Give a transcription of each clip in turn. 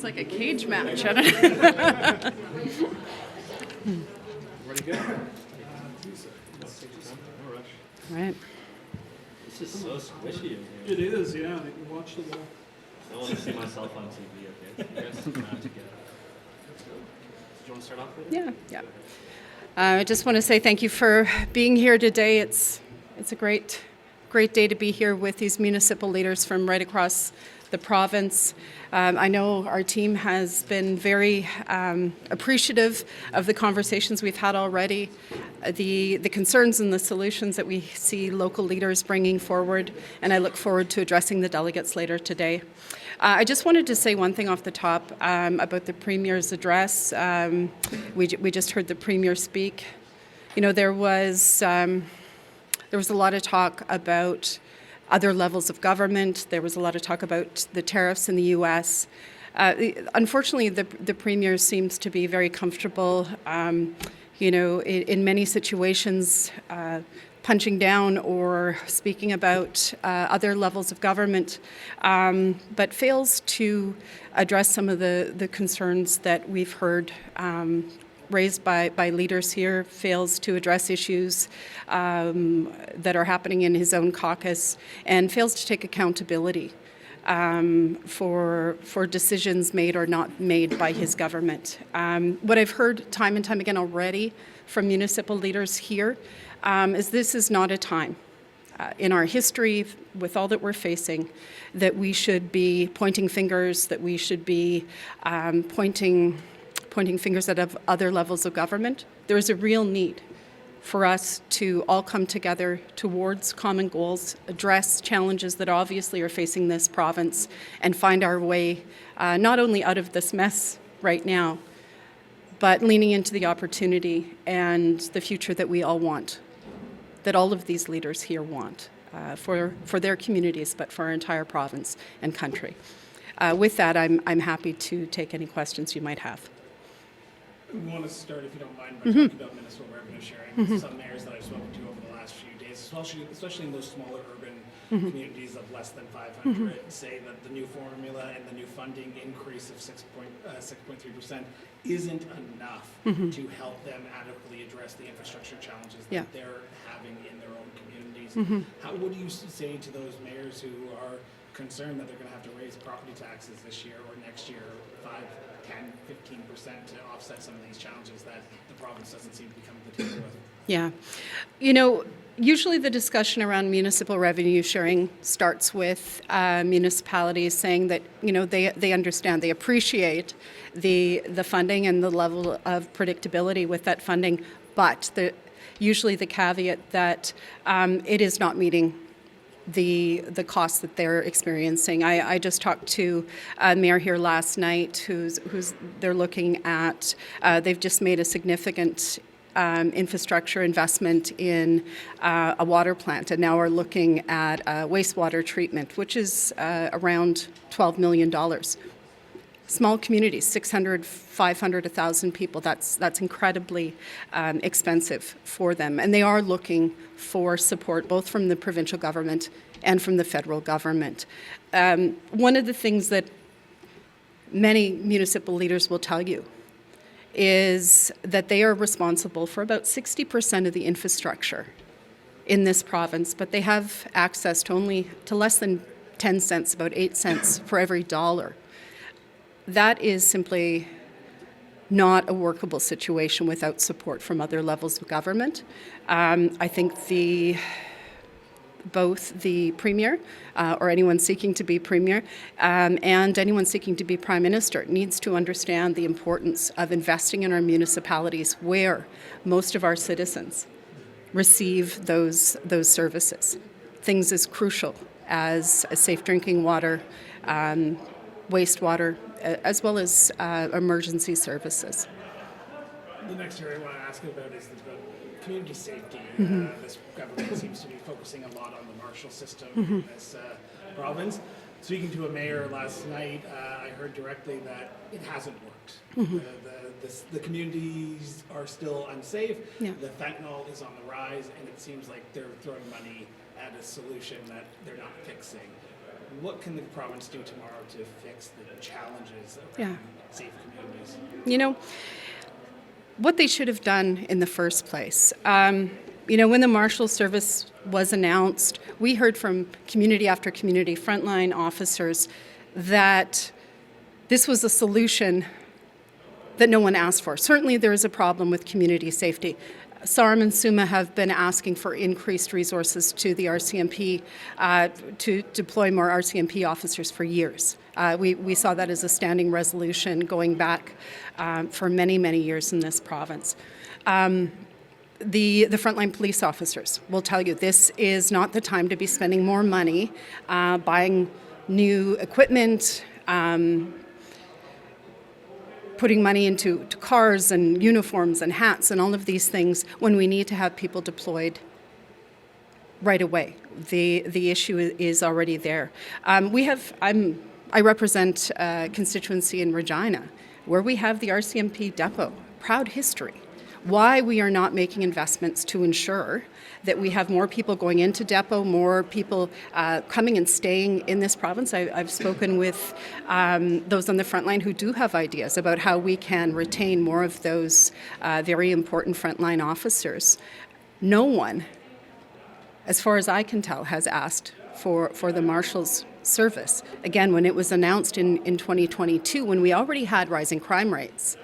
It's like a cage match. Ready to go? Right. This is so squishy in here. It is, yeah. Watch the wall. I want to see myself on TV, okay? You guys come out together. Do you want to start off with it? Yeah. I just want to say thank you for being here today. It's a great day to be here with these municipal leaders from right across the province. I know our team has been very appreciative of the conversations we've had already, the concerns and the solutions that we see local leaders bringing forward, and I look forward to addressing the delegates later today. I just wanted to say one thing off the top about the Premier's address. We just heard the Premier speak. You know, there was a lot of talk about other levels of government. There was a lot of talk about the tariffs in the U.S. Unfortunately, the Premier seems to be very comfortable, in many situations, punching down or speaking about other levels of government, but fails to address some of the concerns that we've heard raised by leaders here, fails to address issues that are happening in his own caucus, and fails to take accountability for decisions made or not made by his government. What I've heard time and time again already from municipal leaders here is this is not a time in our history, with all that we're facing, that we should be pointing fingers, that we should be pointing fingers at other levels of government. There is a real need for us to all come together towards common goals, address challenges that obviously are facing this province, and find our way not only out of this mess right now, but leaning into the opportunity and the future that we all want, that all of these leaders here want for their communities, but for our entire province and country. With that, I'm happy to take any questions you might have. We want to start, if you don't mind, by talking about municipal revenue sharing. Some mayors that I've spoken to over the last few days, especially in those smaller urban communities of less than 500, say that the new formula and the new funding increase of 6.3% isn't enough to help them adequately address the infrastructure challenges that they're having in their own communities. What do you say to those mayors who are concerned that they're going to have to raise property taxes this year or next year 5, 10, 15% to offset some of these challenges that the province doesn't seem to be coming to the table with? Yeah. Usually the discussion around municipal revenue sharing starts with municipalities saying that, they understand, they appreciate the funding and the level of predictability with that funding, but usually the caveat that it is not meeting the costs that they're experiencing. I just talked to a mayor here last night who's they're looking at, they've just made a significant infrastructure investment in a water plant, and now are looking at wastewater treatment, which is around $12 million. Small communities, 600, 500, 1,000 people, that's incredibly expensive for them. And they are looking for support both from the provincial government and from the federal government. One of the things that many municipal leaders will tell you is that they are responsible for about 60% of the infrastructure in this province, but they have access to less than 10 cents, about 8 cents for every dollar. That is simply not a workable situation without support from other levels of government. I think both the Premier or anyone seeking to be Premier and anyone seeking to be Prime Minister needs to understand the importance of investing in our municipalities where most of our citizens receive those services. Things as crucial as safe drinking water, wastewater, as well as emergency services. The next area I want to ask you about is about community safety. This government seems to be focusing a lot on the marshal system in this province. Speaking to a mayor last night, I heard directly that it hasn't worked. The communities are still unsafe. Yeah. The fentanyl is on the rise, and it seems like they're throwing money at a solution that they're not fixing. what can the province do tomorrow to fix the challenges around Yeah. safe communities? You know, what they should have done in the first place. When the Marshal Service was announced, we heard from community after community, frontline officers, that this was a solution that no one asked for. Certainly there is a problem with community safety. SARM and SUMA have been asking for increased resources to the RCMP to deploy more RCMP officers for years. We saw that as a standing resolution going back for many, many years in this province. The frontline police officers will tell you this is not the time to be spending more money buying new equipment, putting money into cars and uniforms and hats and all of these things when we need to have people deployed right away. The issue is already there. I represent a constituency in Regina where we have the RCMP depot, proud history. Why we are not making investments to ensure that we have more people going into depot, more people coming and staying in this province. I've spoken with those on the front line who do have ideas about how we can retain more of those very important frontline officers. No one, as far as I can tell, has asked for the Marshal's service. Again, when it was announced in 2022, when we already had rising crime rates,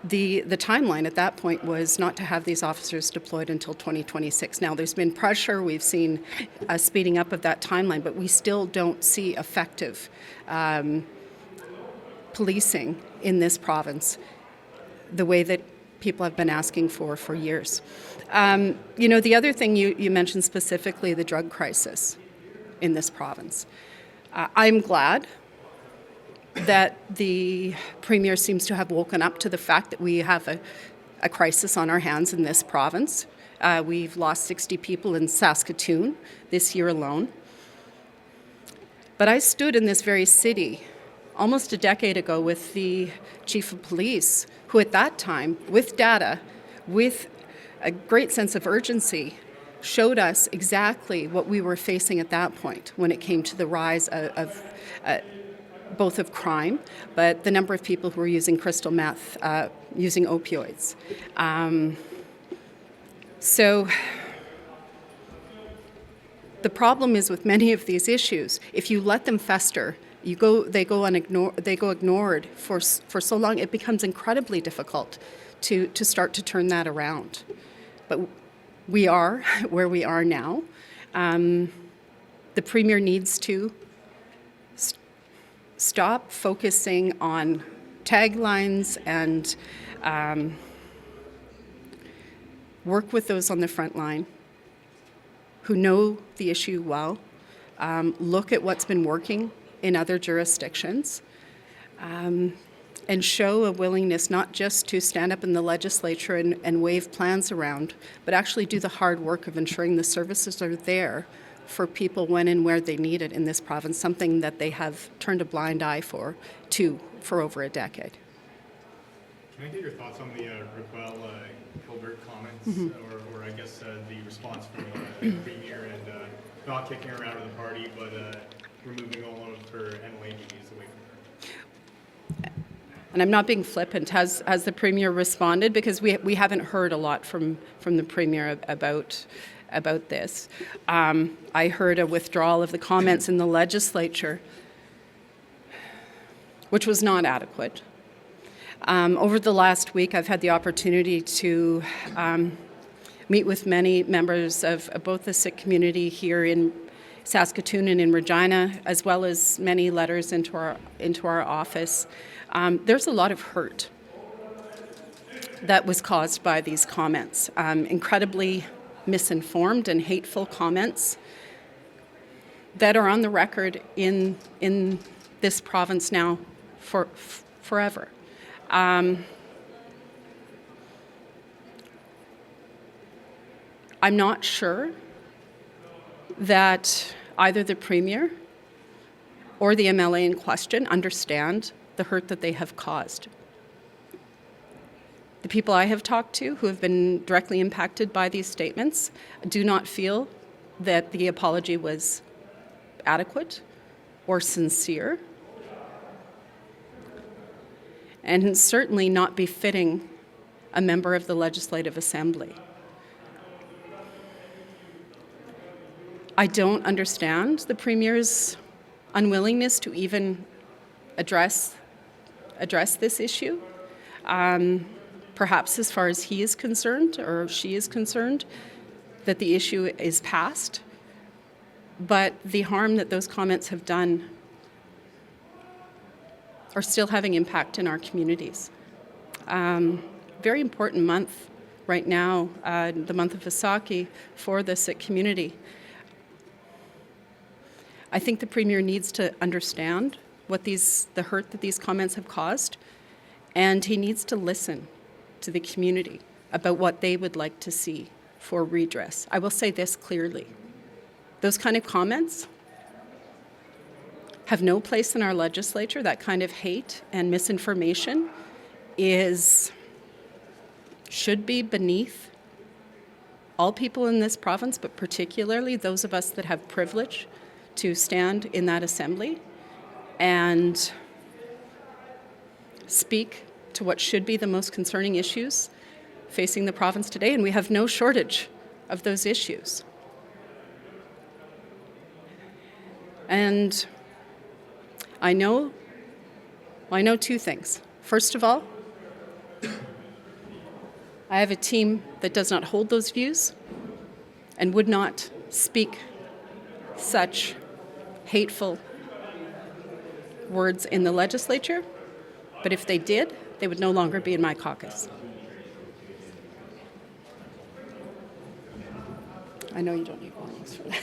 the timeline at that point was not to have these officers deployed until 2026. Now, there's been pressure. We've seen a speeding up of that timeline, but we still don't see effective policing in this province the way that people have been asking for years. The other thing you mentioned specifically, the drug crisis in this province. I'm glad that the Premier seems to have woken up to the fact that we have a crisis on our hands in this province. We've lost 60 people in Saskatchewan this year alone. But I stood in this very city almost a decade ago with the Chief of Police, who at that time, with data, with a great sense of urgency, showed us exactly what we were facing at that point when it came to the rise of both of crime, but the number of people who are using crystal meth, using opioids. So the problem is with many of these issues, if you let them fester, they go ignored for so long, it becomes incredibly difficult to start to turn that around. But we are where we are now. The Premier needs to stop focusing on taglines and work with those on the front line who know the issue well, look at what's been working in other jurisdictions, and show a willingness not just to stand up in the legislature and wave plans around, but actually do the hard work of ensuring the services are there for people when and where they need it in this province, something that they have turned a blind eye for over a decade. Can I get your thoughts on the Raquel Hilbert comments, or I guess the response from the Premier and not kicking her out of the party, but removing all of her NLA duties away from her? And I'm not being flippant. Has the Premier responded? Because we haven't heard a lot from the Premier about this. I heard a withdrawal of the comments in the legislature, which was not adequate. Over the last week, I've had the opportunity to meet with many members of both the Sikh community here in Saskatoon and in Regina, as well as many letters into our office. There's a lot of hurt that was caused by these comments. Incredibly misinformed and hateful comments that are on the record in this province now forever. I'm not sure that either the Premier or the MLA in question understand the hurt that they have caused. The people I have talked to who have been directly impacted by these statements do not feel that the apology was adequate or sincere, and certainly not befitting a member of the Legislative Assembly. I don't understand the Premier's unwillingness to even address this issue. Perhaps as far as he is concerned, or she is concerned, that the issue is past. But the harm that those comments have done are still having impact in our communities. Very important month right now, the month of Vaisakhi, for the Sikh community. I think the Premier needs to understand the hurt that these comments have caused, and he needs to listen to the community about what they would like to see for redress. I will say this clearly. Those kind of comments have no place in our legislature. That kind of hate and misinformation should be beneath all people in this province, but particularly those of us that have privilege to stand in that assembly and speak to what should be the most concerning issues facing the province today, and we have no shortage of those issues. And I know two things. First of all, I have a team that does not hold those views and would not speak such hateful words in the legislature, but if they did, they would no longer be in my caucus. I know you don't need warnings for that.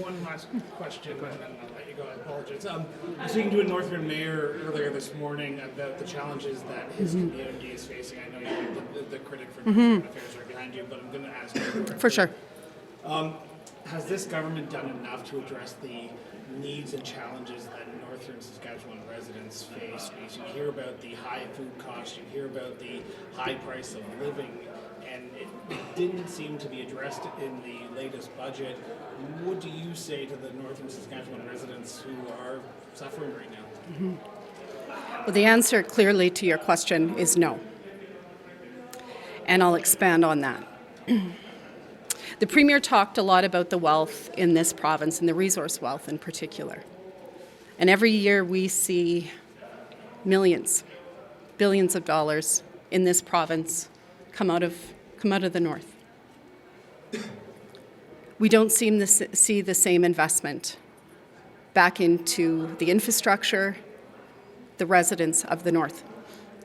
One last question, and then I'll let you go. I apologize. I was speaking to a Northern mayor earlier this morning about the challenges that his community is facing. I know you're the critic for Northern affairs right behind you, but I'm going to ask you. For sure. Has this government done enough to address the needs and challenges that Northern Saskatchewan residents face? You hear about the high food costs, you hear about the high price of living, and it didn't seem to be addressed in the latest budget. What do you say to the Northern Saskatchewan residents who are suffering right now? Well, the answer clearly to your question is no. And I'll expand on that. The Premier talked a lot about the wealth in this province, and the resource wealth in particular. And every year we see millions, billions of dollars in this province come out of the north. We don't seem to see the same investment back into the infrastructure, the residents of the north.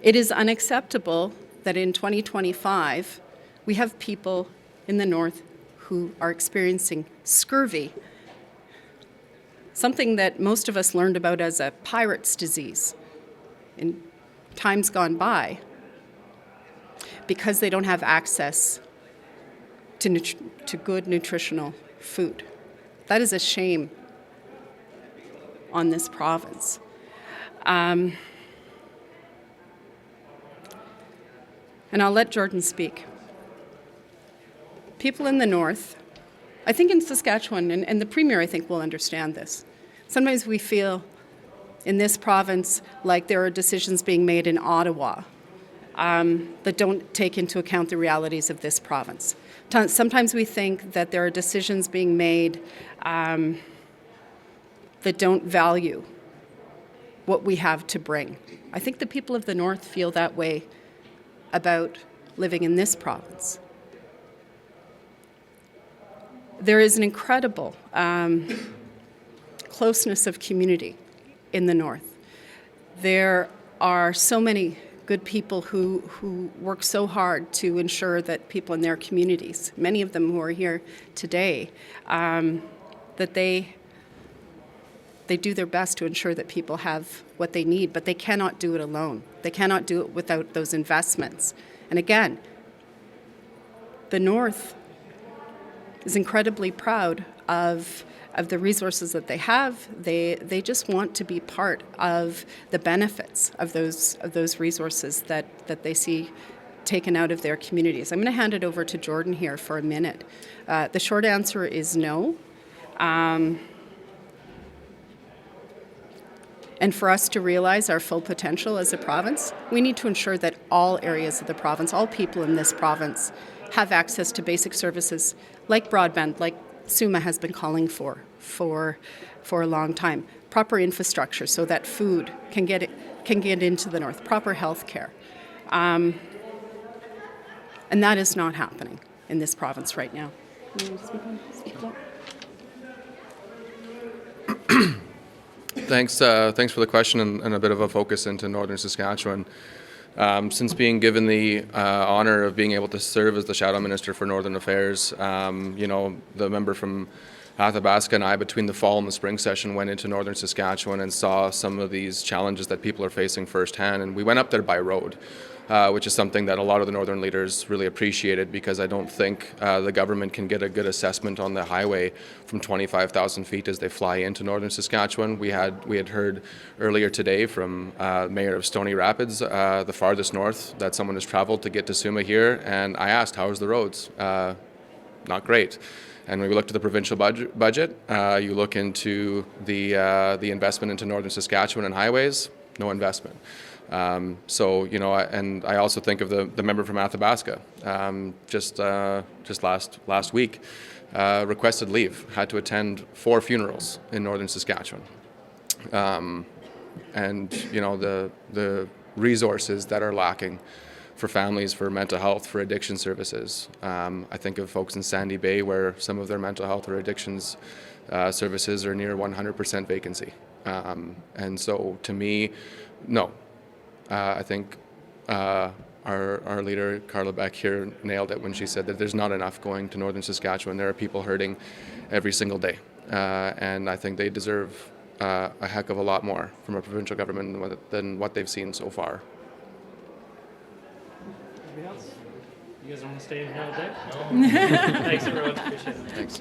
It is unacceptable that in 2025 we have people in the north who are experiencing scurvy, something that most of us learned about as a pirate's disease in times gone by, because they don't have access to good nutritional food. That is a shame on this province. And I'll let Jordan speak. People in the north, I think in Saskatchewan, and the Premier, I think, will understand this. Sometimes we feel in this province like there are decisions being made in Ottawa that don't take into account the realities of this province. Sometimes we think that there are decisions being made that don't value what we have to bring. I think the people of the north feel that way about living in this province. There is an incredible closeness of community in the north. There are so many good people who work so hard to ensure that people in their communities, many of them who are here today, that they do their best to ensure that people have what they need, but they cannot do it alone. They cannot do it without those investments. And again, the north is incredibly proud of the resources that they have. They just want to be part of the benefits of those resources that they see taken out of their communities. I'm going to hand it over to Jordan here for a minute. The short answer is no. And for us to realize our full potential as a province, we need to ensure that all areas of the province, all people in this province, have access to basic services like broadband, like SUMA has been calling for a long time. Proper infrastructure so that food can get into the north. Proper health care. And that is not happening in this province right now. You want to speak on that? Thanks for the question and a bit of a focus into Northern Saskatchewan. Since being given the honor of being able to serve as the Shadow Minister for Northern Affairs, the member from Athabasca and I, between the fall and the spring session, went into Northern Saskatchewan and saw some of these challenges that people are facing firsthand. And we went up there by road, which is something that a lot of the Northern leaders really appreciated, because I don't think the government can get a good assessment on the highway from 25,000 feet as they fly into Northern Saskatchewan. We had heard earlier today from Mayor of Stony Rapids, the farthest north that someone has traveled to get to SUMA here, and I asked, how's the roads? Not great. And when we look to the provincial budget, you look into the investment into Northern Saskatchewan and highways, no investment. And I also think of the member from Athabasca, just last week, requested leave, had to attend 4 funerals in Northern Saskatchewan. The resources that are lacking for families, for mental health, for addiction services. I think of folks in Sandy Bay where some of their mental health or addictions services are near 100% vacancy. And so to me, no. I think our leader, Carla Beck, here nailed it when she said that there's not enough going to Northern Saskatchewan. There are people hurting every single day. And I think they deserve a heck of a lot more from a provincial government than what they've seen so far. Anybody else? You guys don't want to stay in here all day? No. Thanks, everyone. Appreciate it. Thanks.